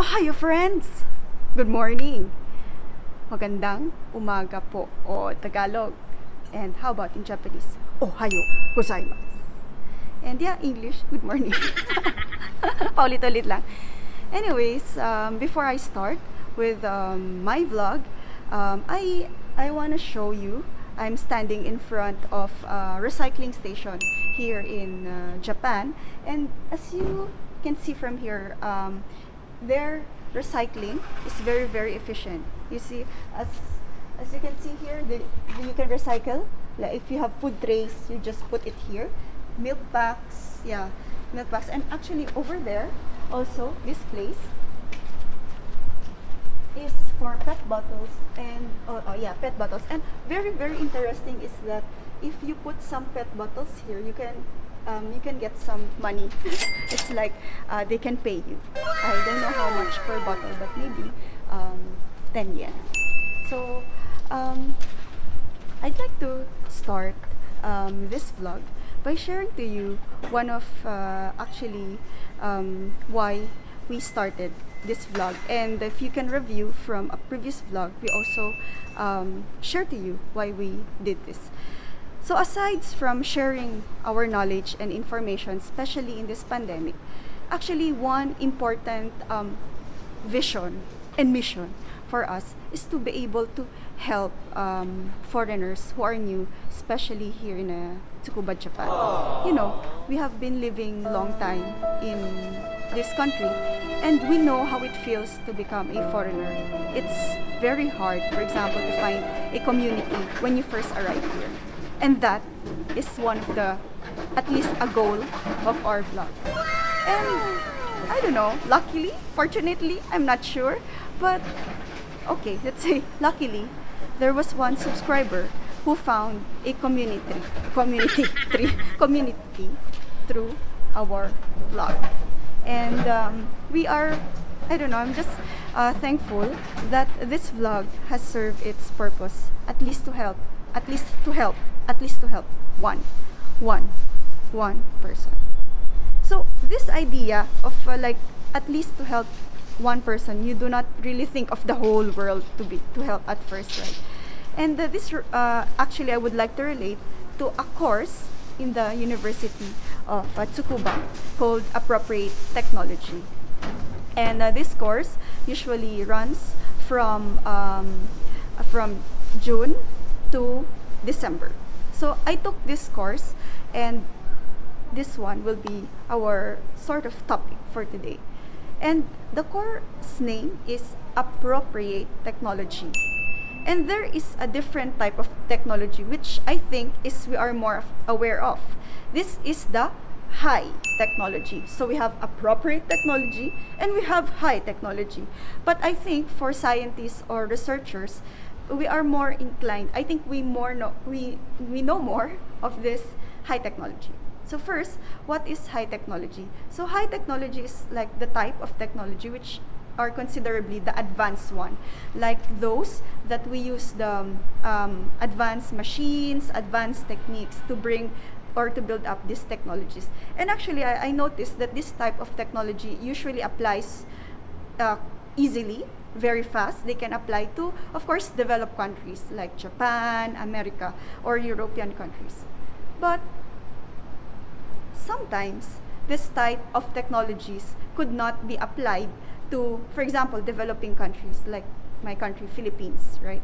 Hi friends! Good morning! Magandang umaga po o Tagalog. And how about in Japanese? Ohayo gozaimasu. And yeah, English, good morning. Paulit-ulit lang. Anyways, before I start with my vlog, I want to show you, I'm standing in front of a recycling station here in Japan. And as you can see from here, their recycling is very, very efficient. You see, as you can see here, you can recycle. Like if you have food trays, you just put it here. Milk packs, yeah, milk packs. And actually over there, also this place is for pet bottles and yeah, pet bottles. And very, very interesting is that if you put some pet bottles here, you can get some money. It's like they can pay you. I don't know how much per bottle, but maybe 10 yen. So I'd like to start this vlog by sharing to you one of actually why we started this vlog. And if you can review from a previous vlog, we also share to you why we did this. So aside from sharing our knowledge and information, especially in this pandemic, actually one important vision and mission for us is to be able to help foreigners who are new, especially here in Tsukuba, Japan. You know, we have been living a long time in this country, and we know how it feels to become a foreigner. It's very hard, for example, to find a community when you first arrive here. And that is one of the, at least a goal of our vlog. And I don't know, luckily, fortunately, I'm not sure, but okay, let's say luckily, there was one subscriber who found a community through our vlog. And we are, I don't know, I'm just thankful that this vlog has served its purpose, at least to help one person. So this idea of like at least to help one person, you do not really think of the whole world to help at first, right? And this actually I would like to relate to a course in the University of Tsukuba called Appropriate Technology. And this course usually runs from June to December. So I took this course, and this one will be our sort of topic for today. And the course name is Appropriate Technology. And there is a different type of technology which I think is we are more aware of. This is the high technology. So we have appropriate technology and we have high technology. But I think for scientists or researchers, we are more inclined. I think we know more of this high technology. So first, what is high technology? So high technology is like the type of technology which are considerably the advanced one, like those that we use the advanced machines, advanced techniques to bring or to build up these technologies. And actually, I noticed that this type of technology usually applies easily, very fast. They can apply to, of course, developed countries like Japan, America, or European countries. But sometimes this type of technologies could not be applied to, for example, developing countries like my country, Philippines, right?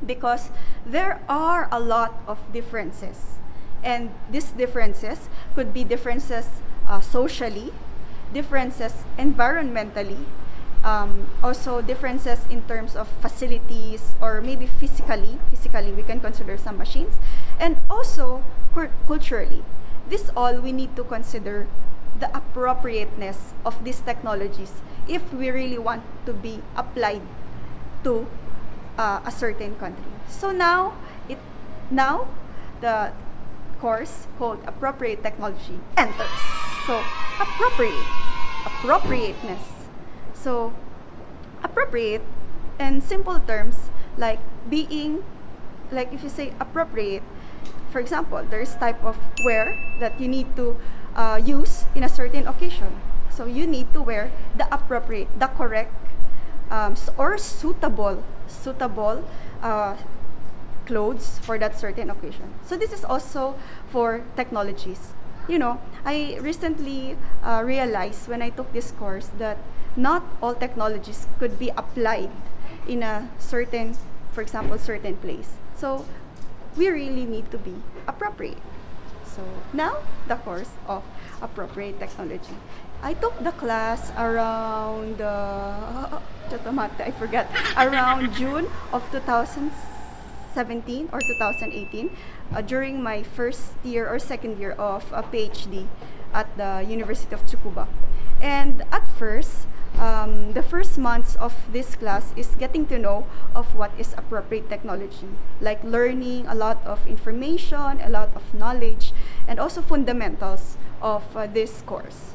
Because there are a lot of differences. And these differences could be differences socially, differences environmentally, also differences in terms of facilities, or maybe physically we can consider some machines, and also culturally. This all we need to consider the appropriateness of these technologies if we really want to be applied to a certain country. So now the course called Appropriate Technology enters. So appropriateness. So appropriate, in simple terms, like being, like if you say appropriate, for example, there's type of wear that you need to use in a certain occasion. So you need to wear the appropriate, the correct, or suitable clothes for that certain occasion. So this is also for technologies. You know, I recently realized when I took this course that not all technologies could be applied in a certain, for example, certain place. So we really need to be appropriate. So now the course of appropriate technology. I took the class around I forgot, around June of 2017 or 2018, during my first year or second year of a PhD at the University of Tsukuba. And at first, the first months of this class is getting to know of what is appropriate technology, like learning a lot of information, a lot of knowledge, and also fundamentals of this course.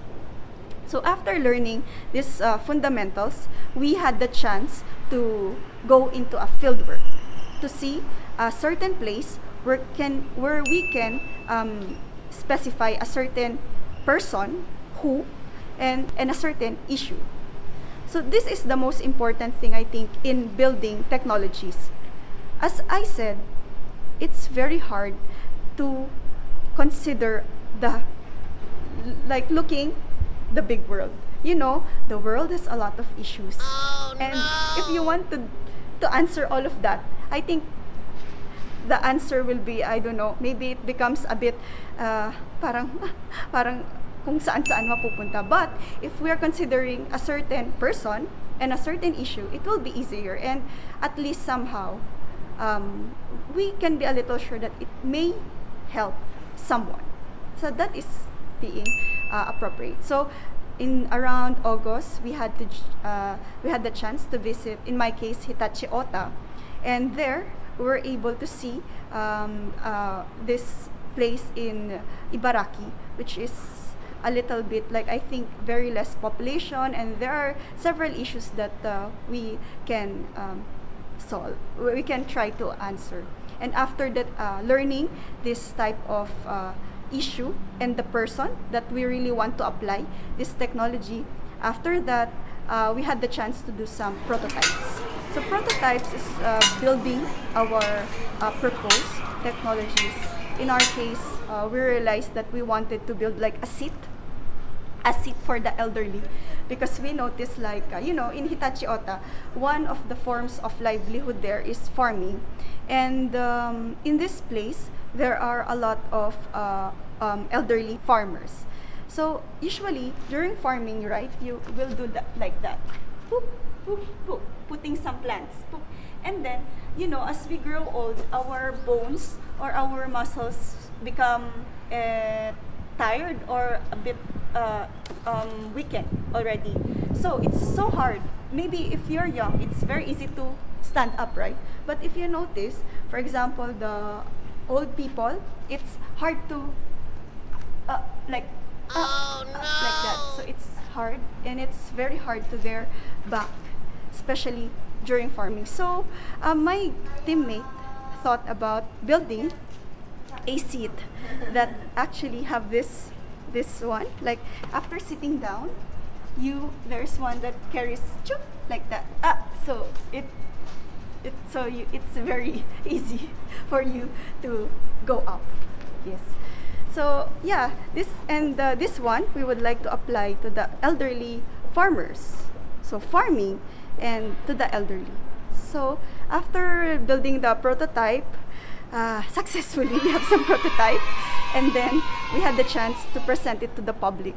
So after learning these fundamentals, we had the chance to go into a fieldwork to see a certain place where we can specify a certain person who and a certain issue. So this is the most important thing, I think, in building technologies. As I said, it's very hard to consider looking the big world. You know, the world has a lot of issues. Oh, and no. if you want to answer all of that, I think the answer will be, I don't know, maybe it becomes a bit parang kung saan-saan mapupunta. But if we are considering a certain person and a certain issue, it will be easier, and at least somehow we can be a little sure that it may help someone. So that is being appropriate. So in around August, we had the chance to visit, in my case, Hitachi-Ota, and there we were able to see this place in Ibaraki, which is a little bit like, I think, very less population, and there are several issues that we can solve, we can try to answer. And after that, learning this type of issue and the person that we really want to apply this technology, after that, we had the chance to do some prototypes. So prototypes is building our proposed technologies. In our case, we realized that we wanted to build like a seat for the elderly, because we noticed, like, you know, in Hitachi-Ota, one of the forms of livelihood there is farming, and in this place there are a lot of elderly farmers. So usually during farming, right, you will do that, like that, poop, poop, poop, putting some plants, poop. And then, you know, as we grow old, our bones or our muscles become tired or a bit weakened already. So it's so hard. Maybe if you're young, it's very easy to stand up, right? But if you notice, for example, the old people, it's hard to like that. So it's hard, and it's very hard to their back, especially during farming. So my teammate thought about building a seat that actually have this one, like after sitting down, there's one that carries like that. So it's very easy for you to go up. Yes. So yeah, this one we would like to apply to the elderly farmers. So farming and to the elderly. So after building the prototype, successfully, we have some prototype, and then we had the chance to present it to the public.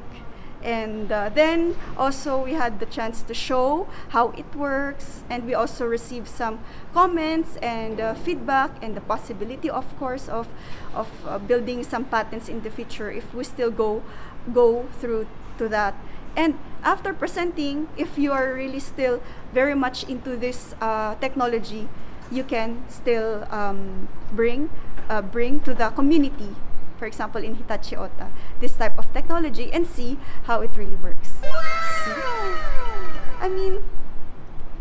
And then also we had the chance to show how it works, and we also received some comments and feedback, and the possibility, of course, of building some patents in the future if we still go through to that. And after presenting, if you are really still very much into this technology, you can still bring to the community, for example in Hitachi-Ota, this type of technology, and see how it really works. See? I mean,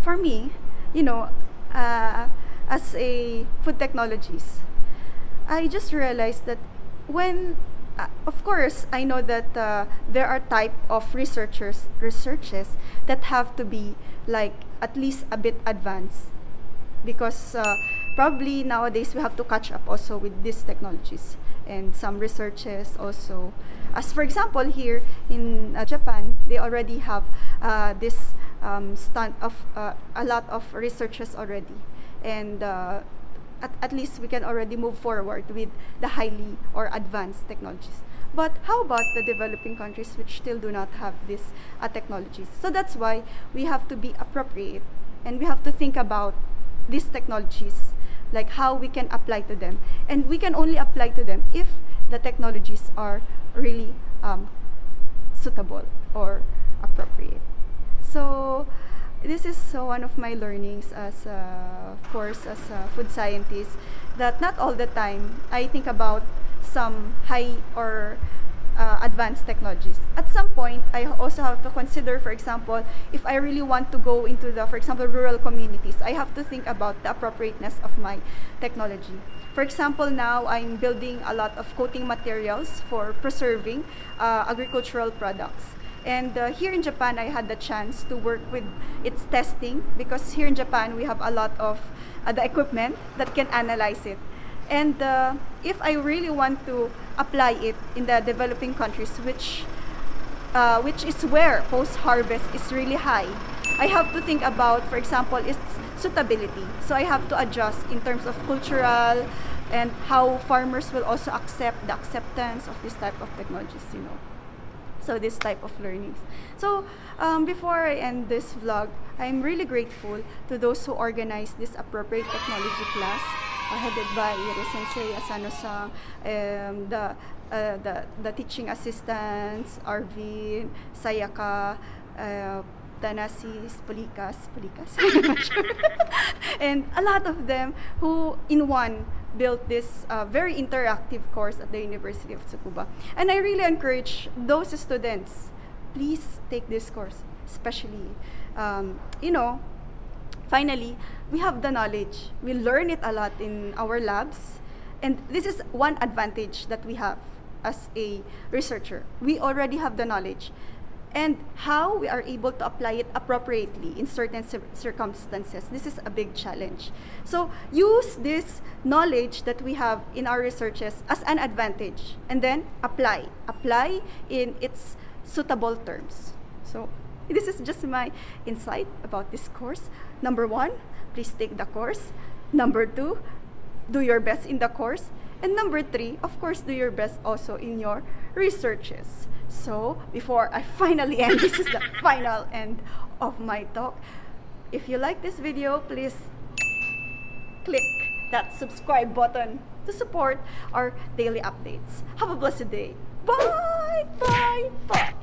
for me, you know, as a food technologist, I just realized that when of course, I know that there are type of researches that have to be like at least a bit advanced, because probably nowadays we have to catch up also with these technologies and some researches also. As for example, here in Japan, they already have this stand of a lot of researches already, and at least we can already move forward with the highly or advanced technologies. But how about the developing countries which still do not have these technologies? So that's why we have to be appropriate, and we have to think about these technologies, like how we can apply to them. And we can only apply to them if the technologies are really suitable or appropriate. So this is one of my learnings as, of course, as a food scientist, that not all the time I think about some high or advanced technologies. At some point, I also have to consider, for example, if I really want to go into the, for example, rural communities, I have to think about the appropriateness of my technology. For example, now I'm building a lot of coating materials for preserving agricultural products. And here in Japan, I had the chance to work with its testing, because here in Japan, we have a lot of the equipment that can analyze it. And if I really want to apply it in the developing countries, which is where post-harvest is really high, I have to think about, for example, its suitability. So I have to adjust in terms of cultural and how farmers will also accept the acceptance of this type of technologies, you know. So this type of learnings. So before I end this vlog, I'm really grateful to those who organized this appropriate technology class, headed by Iri Sensei, Asano-san, the teaching assistants, Arvin, Sayaka, Tanasi, Polikas, and a lot of them who in one built this very interactive course at the University of Tsukuba. And I really encourage those students, please take this course, especially, you know, finally, we have the knowledge. We learn it a lot in our labs. And this is one advantage that we have as a researcher. We already have the knowledge. And how we are able to apply it appropriately in certain circumstances, this is a big challenge. So use this knowledge that we have in our researches as an advantage, and then apply in its suitable terms. So this is just my insight about this course. Number 1, please take the course. Number 2, do your best in the course. And number 3, of course, do your best also in your researches. So before I finally end, this is the final end of my talk. If you like this video, please click that subscribe button to support our daily updates. Have a blessed day. Bye, bye, bye.